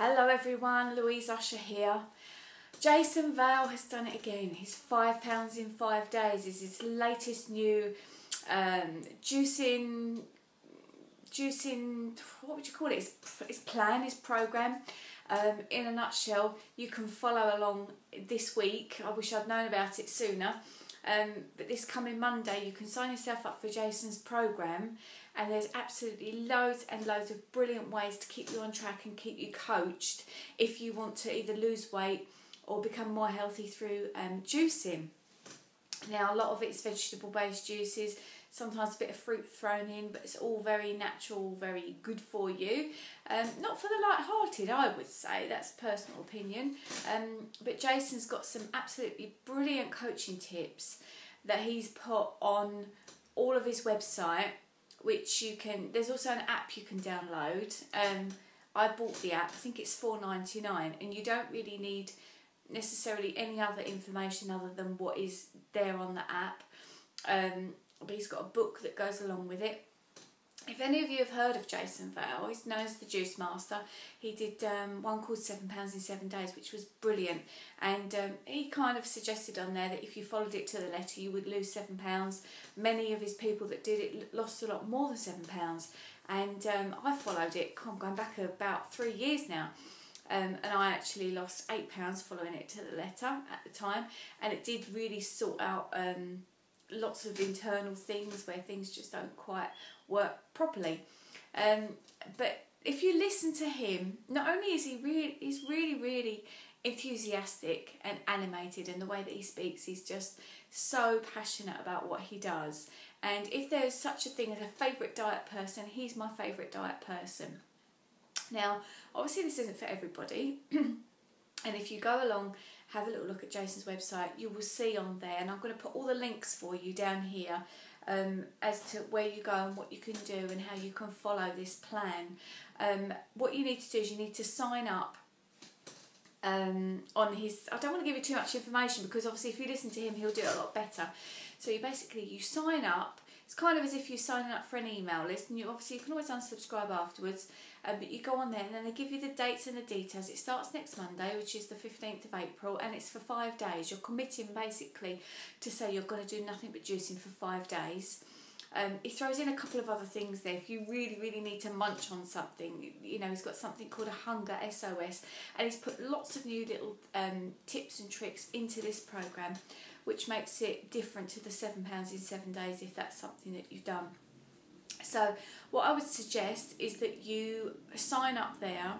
Hello everyone, Louise Usher here. Jason Vale has done it again. His 5 pounds in 5 days is his latest new juicing, what would you call it? His plan, his program. In a nutshell, you can follow along this week. I wish I'd known about it sooner. But this coming Monday you can sign yourself up for Jason's program, and there's absolutely loads and loads of brilliant ways to keep you on track and keep you coached if you want to either lose weight or become more healthy through juicing. Now a lot of it's vegetable based juices, sometimes a bit of fruit thrown in, but it's all very natural, very good for you. Not for the light-hearted, I would say, that's a personal opinion. But Jason's got some absolutely brilliant coaching tips that he's put on all of his website, which you can, there's also an app you can download. I bought the app, I think it's $4.99, and you don't really need necessarily any other information other than what is there on the app. But he's got a book that goes along with it. If any of you have heard of Jason Vale, he's known as the Juicemaster. He did one called 7 pounds in 7 days, which was brilliant. And he kind of suggested on there that if you followed it to the letter, you would lose 7 pounds. Many of his people that did it lost a lot more than 7 pounds. And I followed it, going back about 3 years now. And I actually lost 8 pounds following it to the letter at the time. And it did really sort out lots of internal things where things just don't quite work properly. But if you listen to him, not only is he's really enthusiastic and animated, and the way that he speaks, he's just so passionate about what he does. And if there's such a thing as a favourite diet person, he's my favourite diet person. Now, obviously this isn't for everybody, and if you go along, have a little look at Jason's website, you will see on there, and I'm going to put all the links for you down here as to where you go and what you can do and how you can follow this plan. What you need to do is you need to sign up on his, I don't want to give you too much information because obviously if you listen to him he'll do it a lot better. So you sign up. It's kind of as if you're signing up for an email list, and you can always unsubscribe afterwards, but you go on there and then they give you the dates and the details. It starts next Monday, which is the 15th of April, and it's for 5 days. You're committing basically to say you're going to do nothing but juicing for 5 days. He throws in a couple of other things there if you really need to munch on something. You know, he's got something called a hunger SOS, and he's put lots of new little tips and tricks into this program, which makes it different to the 7 pounds in 7 days if that's something that you've done. So what I would suggest is that you sign up there.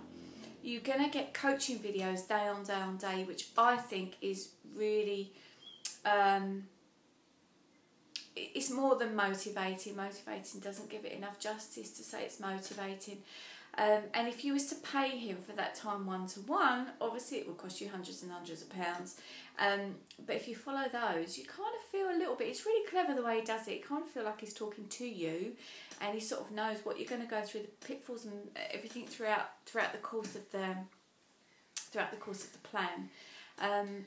You're going to get coaching videos day on day, which I think is really it's more than motivating. Motivating doesn't give it enough justice to say it's motivating. And if you was to pay him for that time one-to-one, obviously it will cost you hundreds and hundreds of pounds. But if you follow those, you kind of feel a little bit, it's really clever the way he does it. You kind of feel like he's talking to you, and he sort of knows what you're going to go through, the pitfalls and everything throughout the course of the plan.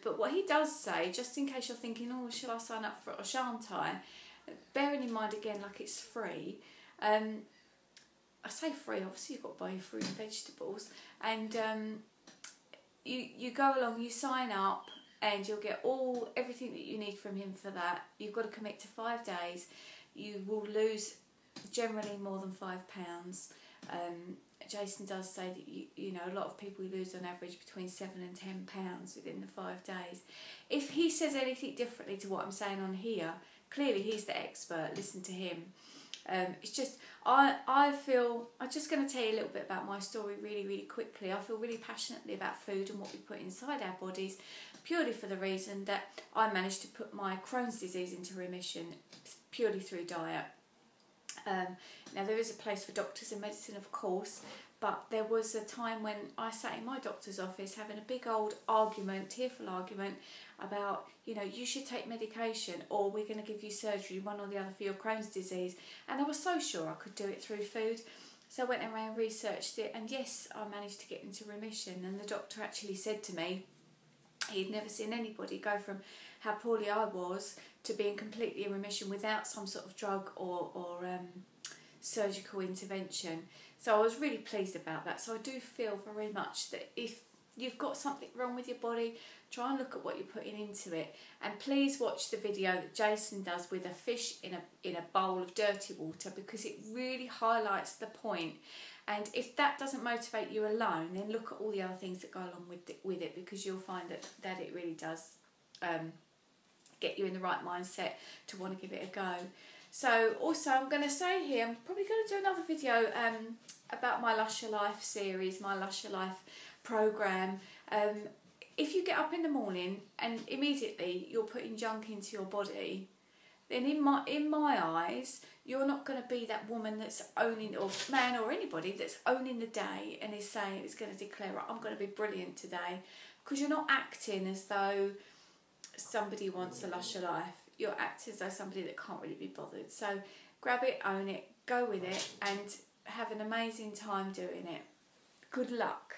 But what he does say, just in case you're thinking, oh, shall I sign up for it or shan't I? Bearing in mind again, like it's free. I say free, obviously you've got to buy your fruit and vegetables, and you go along, you sign up, and you'll get everything that you need from him for that. You've got to commit to 5 days. You will lose generally more than 5 pounds. Jason does say that you know, a lot of people lose on average between 7 and 10 pounds within the 5 days. If he says anything differently to what I'm saying on here, clearly he's the expert. Listen to him. It's just I'm just going to tell you a little bit about my story really quickly. I feel really passionately about food and what we put inside our bodies, purely for the reason that I managed to put my Crohn's disease into remission purely through diet. Now there is a place for doctors and medicine, of course, but there was a time when I sat in my doctor's office having a big old argument, tearful argument, about, you know, you should take medication or we're going to give you surgery, one or the other, for your Crohn's disease. And I was so sure I could do it through food. So I went around, researched it, and yes, I managed to get into remission. And the doctor actually said to me he'd never seen anybody go from how poorly I was to being completely in remission without some sort of drug or surgical intervention. So I was really pleased about that. So I do feel very much that if you've got something wrong with your body, try and look at what you're putting into it. And please watch the video that Jason does with a fish in a bowl of dirty water, because it really highlights the point. And if that doesn't motivate you alone, then look at all the other things that go along with it, because you'll find that it really does get you in the right mindset to want to give it a go. So also I'm going to say here, I'm probably going to do another video about my Lush Your Life series, my Lush Your Life programme. If you get up in the morning and immediately you're putting junk into your body, then in my eyes, you're not going to be that woman that's owning, or man or anybody that's owning the day and is saying, it's going to declare, I'm going to be brilliant today, because you're not acting as though somebody wants a Lush Your Life. You're acting as though somebody that can't really be bothered. So grab it, own it, go with it, and have an amazing time doing it. Good luck.